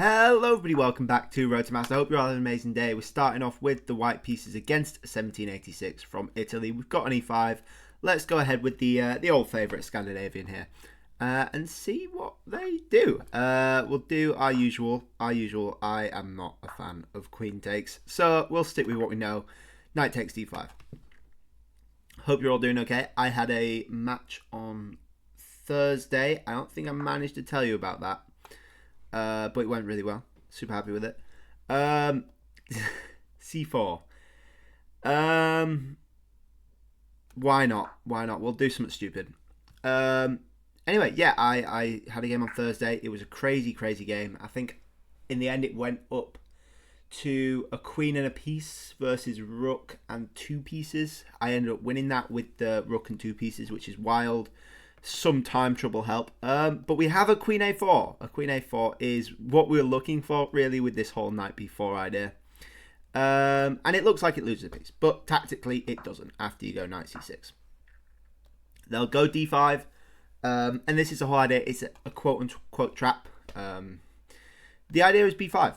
Hello everybody, welcome back to Road to Master. I hope you're all having an amazing day. We're starting off with the white pieces against 1786 from Italy. We've got an e5. Let's go ahead with the old favourite Scandinavian here and see what they do. We'll do our usual. I am not a fan of queen takes, so we'll stick with what we know. Knight takes d5. Hope you're all doing okay. I had a match on Thursday. I don't think I managed to tell you about that. But it went really well. Super happy with it. C4. Why not? Why not? We'll do something stupid. Anyway, yeah, I had a game on Thursday. It was a crazy game. I think in the end it went up to a queen and a piece versus rook and two pieces. I ended up winning that with the rook and two pieces, which is wild. Some time trouble help. But we have a queen a4. A queen a4 is what we were looking for, really, with this whole knight b4 idea. And it looks like it loses a piece, but tactically it doesn't after you go knight c6. They'll go d5. And this is the whole idea. It's a quote-unquote trap. The idea is b5.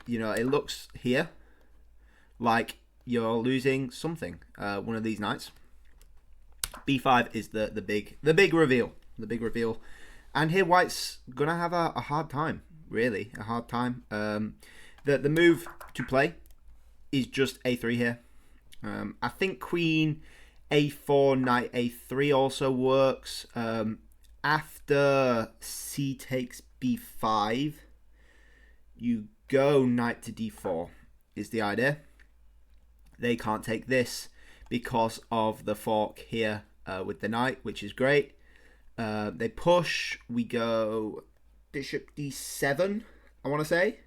It looks here like you're losing something. One of these knights. B5 is the big reveal. The big reveal. And here white's gonna have a hard time, really. A hard time. The move to play is just a3 here. I think queen a4, knight a3 also works. After c takes b5, you go knight to d4 is the idea. They can't take this because of the fork here with the knight, which is great. They push. We go bishop d7, I want to say.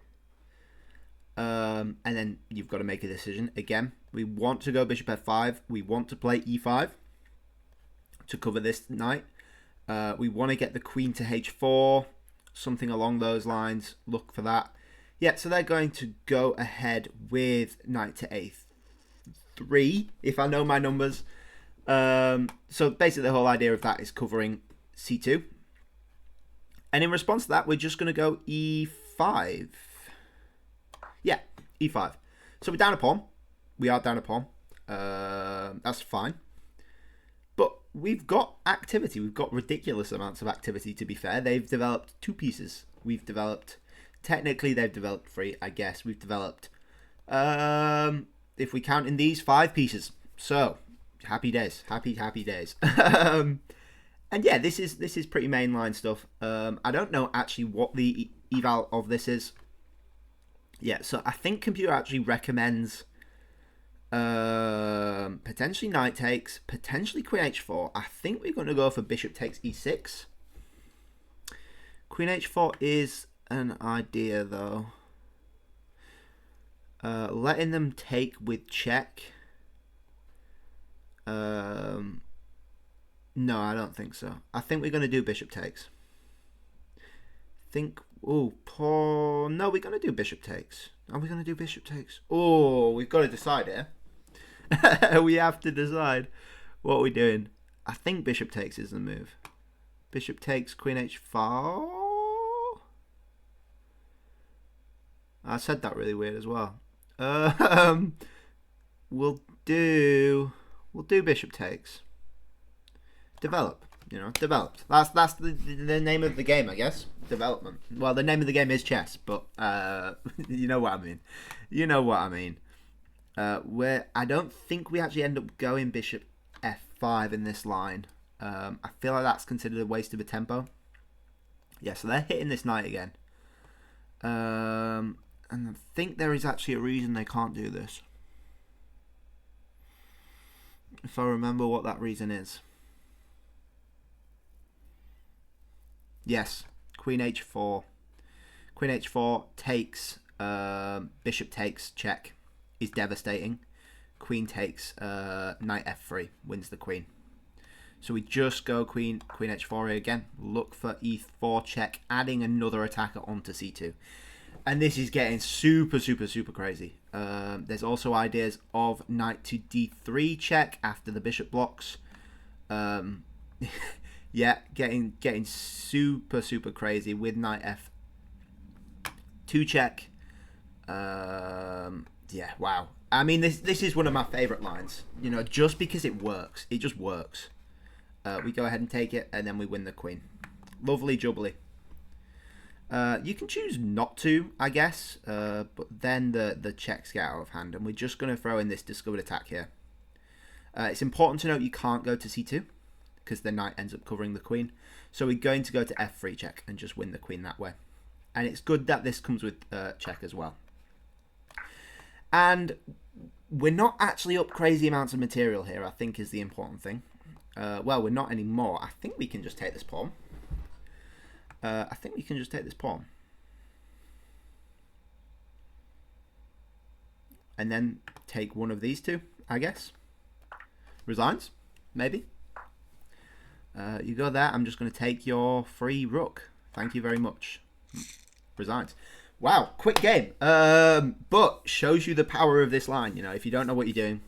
And then you've got to make a decision. Again, we want to go bishop f5. We want to play e5 to cover this knight. We want to get the queen to h4, something along those lines. Look for that. Yeah, so they're going to go ahead with knight to a3, if I know my numbers. So basically the whole idea of that is covering c2. And in response to that, we're just going to go e5. Yeah, e5. So we're down a pawn. We are down a pawn. That's fine. But we've got activity. We've got ridiculous amounts of activity, to be fair. They've developed two pieces. We've developed... Technically, they've developed three, I guess. We've developed... if we count in these, 5 pieces. So, happy days. Happy days. And yeah, this is pretty mainline stuff. I don't know actually what the eval of this is. Yeah, so I think computer actually recommends potentially knight takes, potentially queen h4. I think we're going to go for bishop takes e6. Queen h4 is an idea, though. Letting them take with check. No, I don't think so. I think we're going to do bishop takes. No, we're going to do bishop takes. Are we going to do bishop takes? Oh, we've got to decide here. We have to decide what we're doing. I think bishop takes is the move. Bishop takes, queen h4. I said that really weird as well. We'll do bishop takes. Developed. That's the name of the game, I guess. Development. Well, the name of the game is chess, but you know what I mean. Where I don't think we actually end up going bishop f5 in this line. I feel like that's considered a waste of a tempo. Yeah, so they're hitting this knight again. And I think there is actually a reason they can't do this. If I remember what that reason is. Yes, queen h4. Queen h4 takes, bishop takes, check, is devastating. Queen takes, knight f3, wins the queen. So we just go queen h4 here again. Look for e4 check, adding another attacker onto c2. And this is getting super crazy. There's also ideas of knight to d3 check after the bishop blocks. Yeah, getting super crazy with knight 2 check. Yeah, wow. I mean, this is one of my favourite lines. You know, just because it works. It just works. We go ahead and take it, and then we win the queen. Lovely jubbly. You can choose not to, I guess, but then the checks get out of hand, and we're just going to throw in this discovered attack here. It's important to note you can't go to c2, because the knight ends up covering the queen. So we're going to go to f3 check and just win the queen that way. And it's good that this comes with check as well. And we're not actually up crazy amounts of material here, I think is the important thing. Well, we're not anymore. I think we can just take this pawn. And then take one of these two, I guess. Resigns, maybe. You go there. I'm just going to take your free rook. Thank you very much. Resigns. Wow, quick game. But shows you the power of this line. You know, if you don't know what you're doing,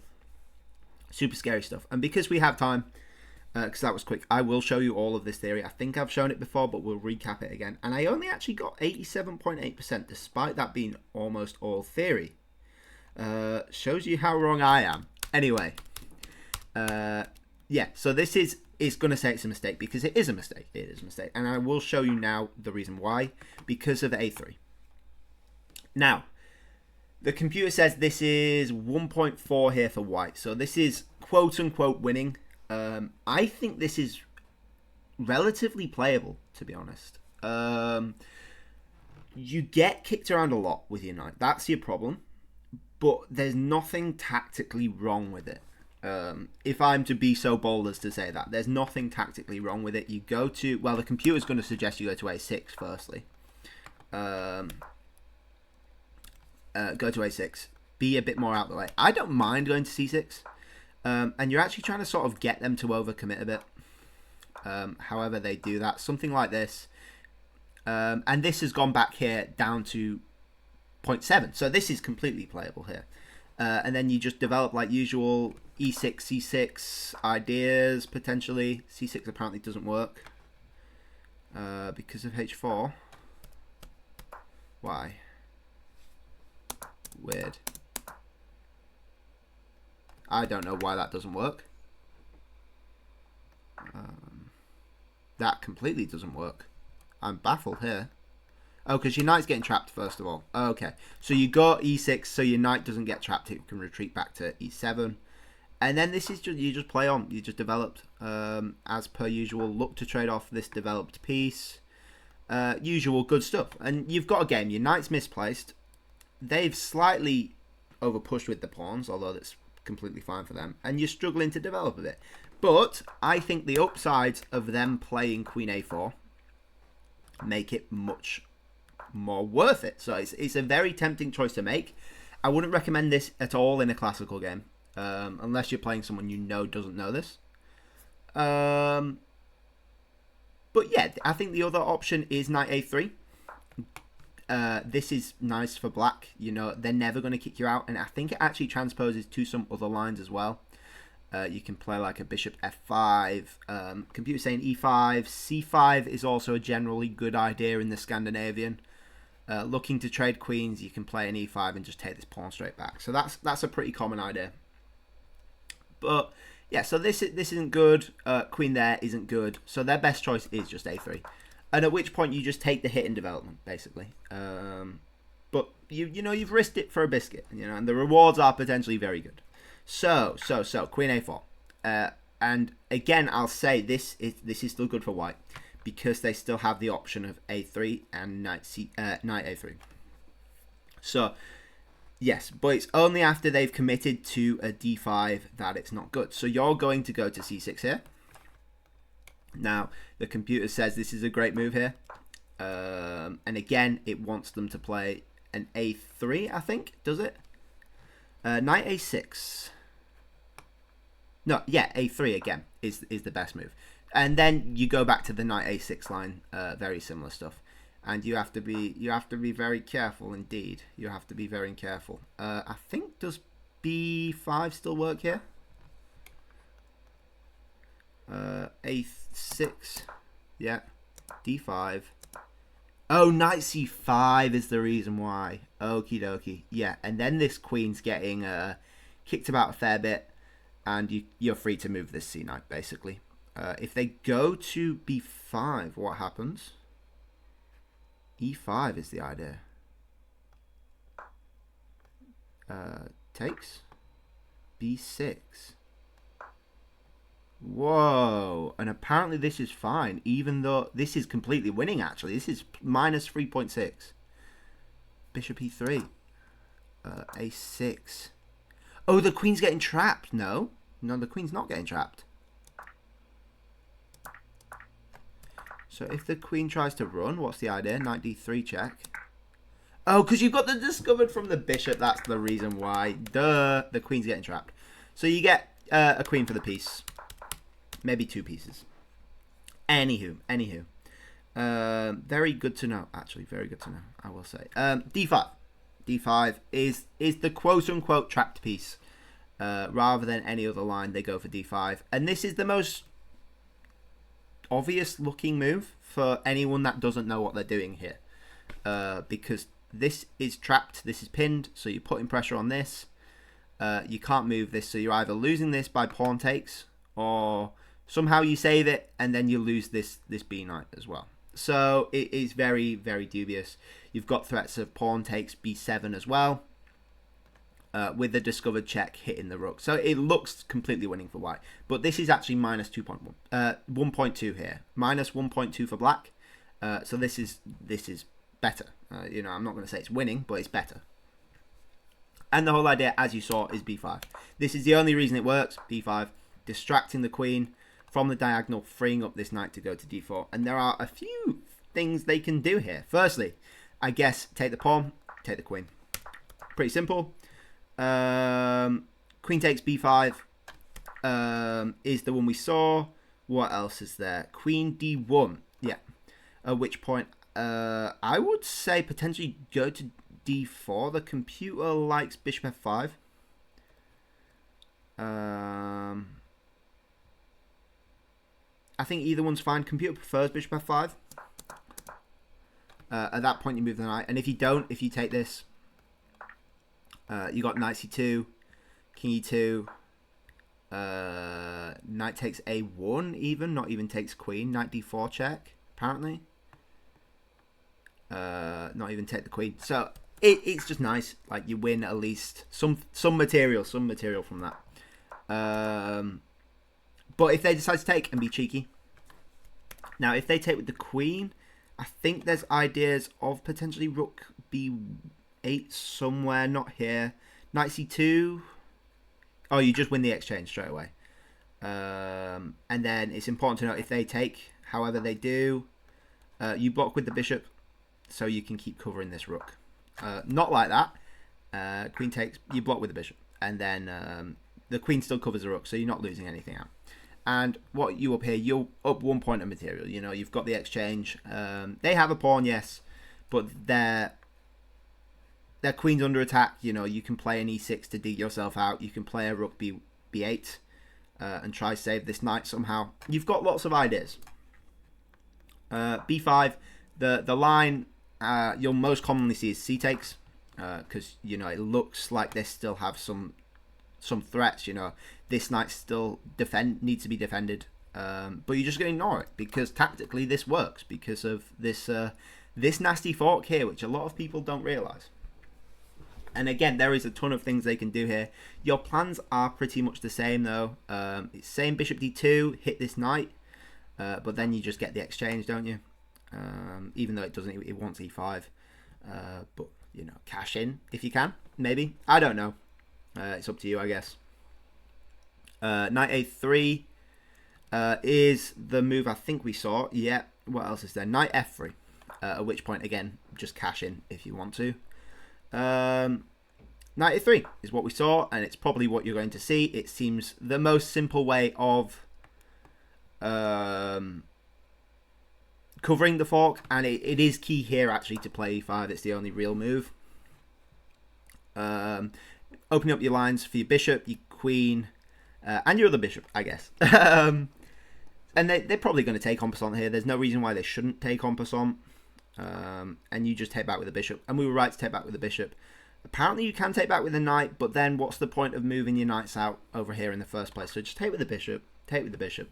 super scary stuff. And because we have time, because that was quick, I will show you all of this theory. I think I've shown it before, but we'll recap it again. And I only actually got 87.8%, despite that being almost all theory. Shows you how wrong I am. Anyway, yeah, so this is going to say it's a mistake, because it is a mistake. It is a mistake. And I will show you now the reason why, because of a3. Now, the computer says this is 1.4 here for white. So this is quote-unquote winning. I think this is relatively playable, to be honest. You get kicked around a lot with your knight. That's your problem. But there's nothing tactically wrong with it. If I'm to be so bold as to say that. There's nothing tactically wrong with it. You go to... Well, the computer's going to suggest you go to a6 firstly. Go to a6. Be a bit more out of the way. I don't mind going to c6. And you're actually trying to sort of get them to overcommit a bit. However they do that. Something like this. And this has gone back here down to 0.7. So this is completely playable here. And then you just develop like usual e6, c6 ideas potentially. c6 apparently doesn't work. Because of h4. Why? Weird. I don't know why that doesn't work. That completely doesn't work. I'm baffled here. Oh, because your knight's getting trapped first of all. Okay, so you go e6, so your knight doesn't get trapped. It can retreat back to e7, and then this is just you just play on. You just developed as per usual. Look to trade off this developed piece. Usual good stuff, and you've got a game. Your knight's misplaced. They've slightly overpushed with the pawns, although that's completely fine for them, and you're struggling to develop a bit. But I think the upsides of them playing queen a4 make it much more worth it. So it's a very tempting choice to make. I wouldn't recommend this at all in a classical game, unless you're playing someone you know doesn't know this. But yeah, I think the other option is knight a3. This is nice for black. You know, they're never going to kick you out, and I think it actually transposes to some other lines as well. You can play like a bishop f5. Computer saying e5. c5 is also a generally good idea in the Scandinavian. Looking to trade queens, you can play an e5 and just take this pawn straight back. So that's a pretty common idea. But yeah, so this isn't good. Queen there isn't good. So their best choice is just a3. And at which point you just take the hit in development, basically. But you know you've risked it for a biscuit, you know, and the rewards are potentially very good. So queen a4, and again I'll say this is still good for white because they still have the option of a3 and knight a3. So yes, but it's only after they've committed to a d5 that it's not good. So you're going to go to c6 here. Now the computer says this is a great move here, and again it wants them to play an a3. I think does it. Knight a6. No, yeah, a3 again is the best move. And then you go back to the knight a6 line, very similar stuff. And you have to be very careful indeed. You have to be very careful. I think does b5 still work here? A6, yeah, d5, Oh, knight c5 is the reason why. Okie dokie. Yeah, and then this queen's getting kicked about a fair bit, and you're free to move this c knight, basically. If they go to b5, what happens? e5 is the idea. Takes. b6. Whoa, and apparently this is fine, even though this is completely winning, actually. This is minus 3.6. Bishop e3. a6. Oh, the queen's getting trapped. No, the queen's not getting trapped. So if the queen tries to run, what's the idea? Knight d3 check. Oh, because you've got the discovered from the bishop. That's the reason why. Duh, the queen's getting trapped. So you get a queen for the piece. Maybe 2 pieces. Anywho. Very good to know, actually. Very good to know, I will say. d5. d5 is the quote-unquote trapped piece. Rather than any other line, they go for d5. And this is the most obvious looking move for anyone that doesn't know what they're doing here. Because this is trapped, this is pinned, so you're putting pressure on this. You can't move this, so you're either losing this by pawn takes, or somehow you save it and then you lose this b knight as well. So it is very, very dubious. You've got threats of pawn takes b7 as well, with the discovered check hitting the rook. So it looks completely winning for white, but this is actually minus 2.1, 1.2 here, minus 1.2 for black. So this is better. I'm not going to say it's winning, but it's better. And the whole idea, as you saw, is b5. This is the only reason it works. b5, distracting the queen from the diagonal, freeing up this knight to go to d4. And there are a few things they can do here. Firstly, I guess take the pawn, take the queen. Pretty simple. Queen takes b5 is the one we saw. What else is there? Queen d1. Yeah. At which point, I would say potentially go to d4. The computer likes bishop f5. I think either one's fine. Computer prefers bishop f5. At that point, you move the knight. And if you don't, if you take this, you got knight c2, king e2, knight takes a1 even, not even takes queen. Knight d4 check, apparently. Not even take the queen. So it's just nice. Like, you win at least some material from that. But if they decide to take and be cheeky, now if they take with the queen, I think there's ideas of potentially rook b8 somewhere, not here. Knight c2. Oh, you just win the exchange straight away. And then it's important to note, if they take, however they do, you block with the bishop, so you can keep covering this rook. Not like that. Queen takes, you block with the bishop, and then the queen still covers the rook, so you're not losing anything out. And what you up here, you're up 1 point of material. You've got the exchange. They have a pawn, yes, but their queen's under attack. You can play an e6 to dig yourself out. You can play a rook b8 and try save this knight somehow. You've got lots of ideas. b5, the line you'll most commonly see is c takes, because it looks like they still have some threats. This knight still needs to be defended, but you're just going to ignore it because tactically this works because of this nasty fork here, which a lot of people don't realize. And again, there is a ton of things they can do here. Your plans are pretty much the same though. It's same bishop d2, hit this knight, but then you just get the exchange, don't you? Even though it wants e5, but cash in if you can, maybe. I don't know. It's up to you, I guess. Knight a3 is the move I think we saw. Yeah. What else is there? Knight f3. At which point, again, just cash in if you want to. Knight a3 is what we saw, and it's probably what you're going to see. It seems the most simple way of covering the fork, and it is key here actually to play e5. It's the only real move. Opening up your lines for your bishop, your queen, and your other bishop, I guess. And they're probably going to take en passant here. There's no reason why they shouldn't take en passant. and you just take back with the bishop. And we were right to take back with the bishop. Apparently you can take back with the knight, but then what's the point of moving your knights out over here in the first place? So just take with the bishop. Take with the bishop.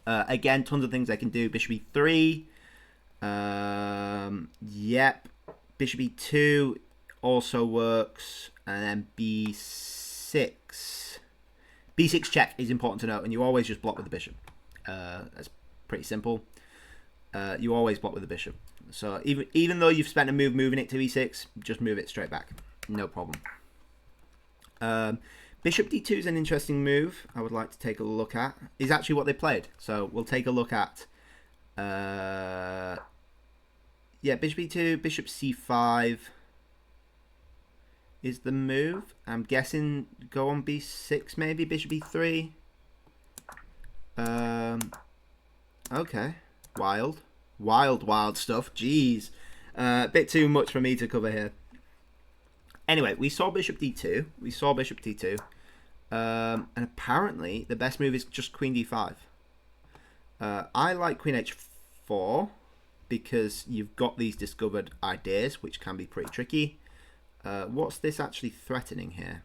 Again, tons of things they can do. Bishop e3. Yep. Bishop e2 also works. And then b6. b6 check is important to note, and you always just block with the bishop. That's pretty simple. You always block with the bishop. So even though you've spent a move moving it to e6, just move it straight back. No problem. Bishop d2 is an interesting move I would like to take a look at. Is actually what they played. So we'll take a look at... yeah, bishop e2, bishop c5 is the move. I'm guessing go on b6 maybe, bishop e3. Okay, wild stuff. Jeez, a bit too much for me to cover here. Anyway, we saw bishop d2. And apparently the best move is just queen d5. I like queen h4 because you've got these discovered ideas, which can be pretty tricky. What's this actually threatening here?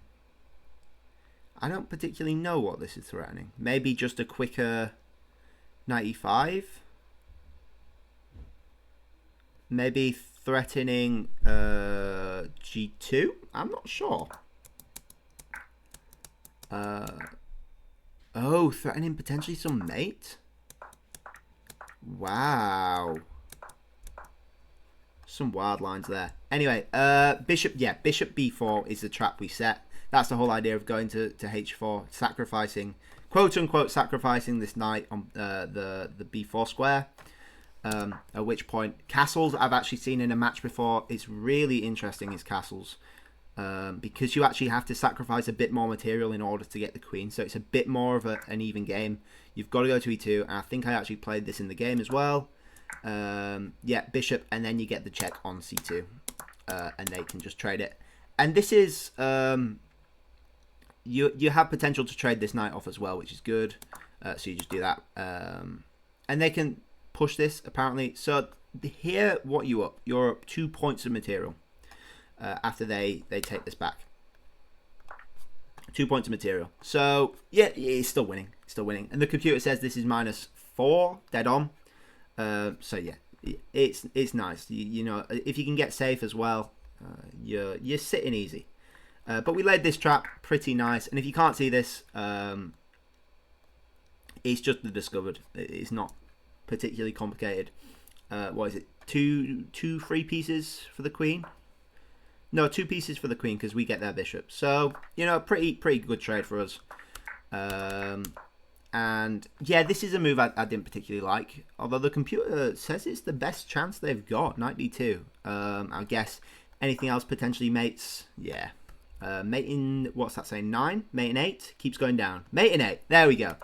I don't particularly know what this is threatening. Maybe just a quicker knight e5. Maybe threatening g2. I'm not sure. Oh, threatening potentially some mate. Wow. Some wild lines there. Anyway, bishop b4 is the trap we set. That's the whole idea of going to h4, sacrificing, quote unquote, sacrificing this knight on the b4 square. At which point, castles I've actually seen in a match before. It's really interesting, is castles. Because you actually have to sacrifice a bit more material in order to get the queen. So it's a bit more of an even game. You've got to go to e2. And I think I actually played this in the game as well. Yeah, bishop, and then you get the check on c2. And they can just trade it. And this is... you have potential to trade this knight off as well, which is good. So you just do that. And they can push this, apparently. So here, what you're up 2 points of material. After they take this back. 2 points of material. So, yeah, it's still winning. And the computer says this is -4, dead on. So, yeah, it's nice. You know, if you can get safe as well, you're sitting easy. But we laid this trap pretty nice. And if you can't see this, it's just the discovered. It's not particularly complicated. What is it? Two free pieces for the queen? No, 2 pieces for the queen because we get their bishop. So, you know, pretty good trade for us. And, yeah, this is a move I didn't particularly like. Although the computer says it's the best chance they've got, knight d2. I guess anything else potentially mates. Yeah. Mate in, what's that saying, 9? Mate in 8? Keeps going down. Mate in 8. There we go.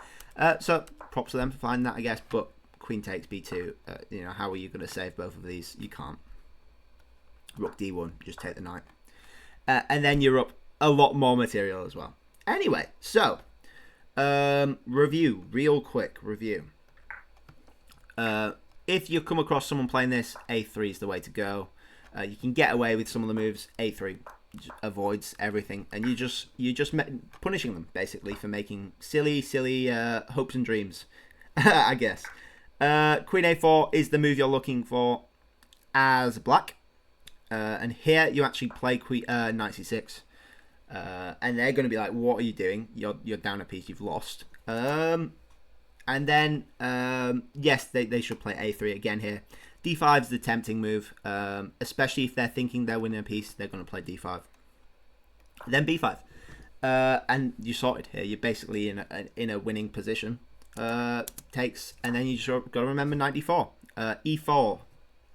So, props to them for finding that, I guess. But queen takes b2. You know, how are you going to save both of these? You can't. Rook d1, just take the knight. And then you're up a lot more material as well. Anyway, so, review, real quick review. If you come across someone playing this, a3 is the way to go. You can get away with some of the moves. a3 avoids everything, and you're just punishing them, basically, for making silly hopes and dreams, I guess. Queen a4 is the move you're looking for as black. And here you actually play knight c6, and they're going to be like, "What are you doing? You're down a piece. You've lost." And then yes, they should play a3 again here. d5 is the tempting move, especially if they're thinking they're winning a piece. They're going to play d5, then b5, and you're sorted here. You're basically in a winning position. Takes, and then you just got to remember knight d4.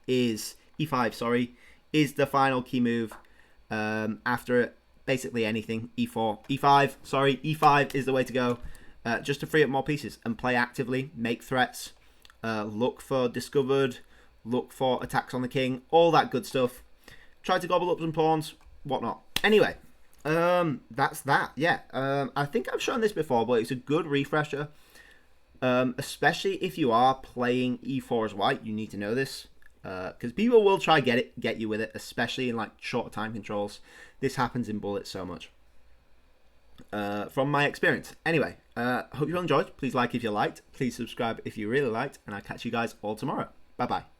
e5. Sorry. Is the final key move after basically anything. e5 is the way to go, just to free up more pieces and play actively, make threats, look for discovered, look for attacks on the king, all that good stuff. Try to gobble up some pawns, whatnot. Anyway, that's that. Yeah, I think I've shown this before, but it's a good refresher, especially if you are playing e4 as white. You need to know this. because people will try get you with it, especially in like shorter time controls. This happens in Bullet so much. From my experience. Anyway, hope you all enjoyed. Please like if you liked. Please subscribe if you really liked. And I'll catch you guys all tomorrow. Bye-bye.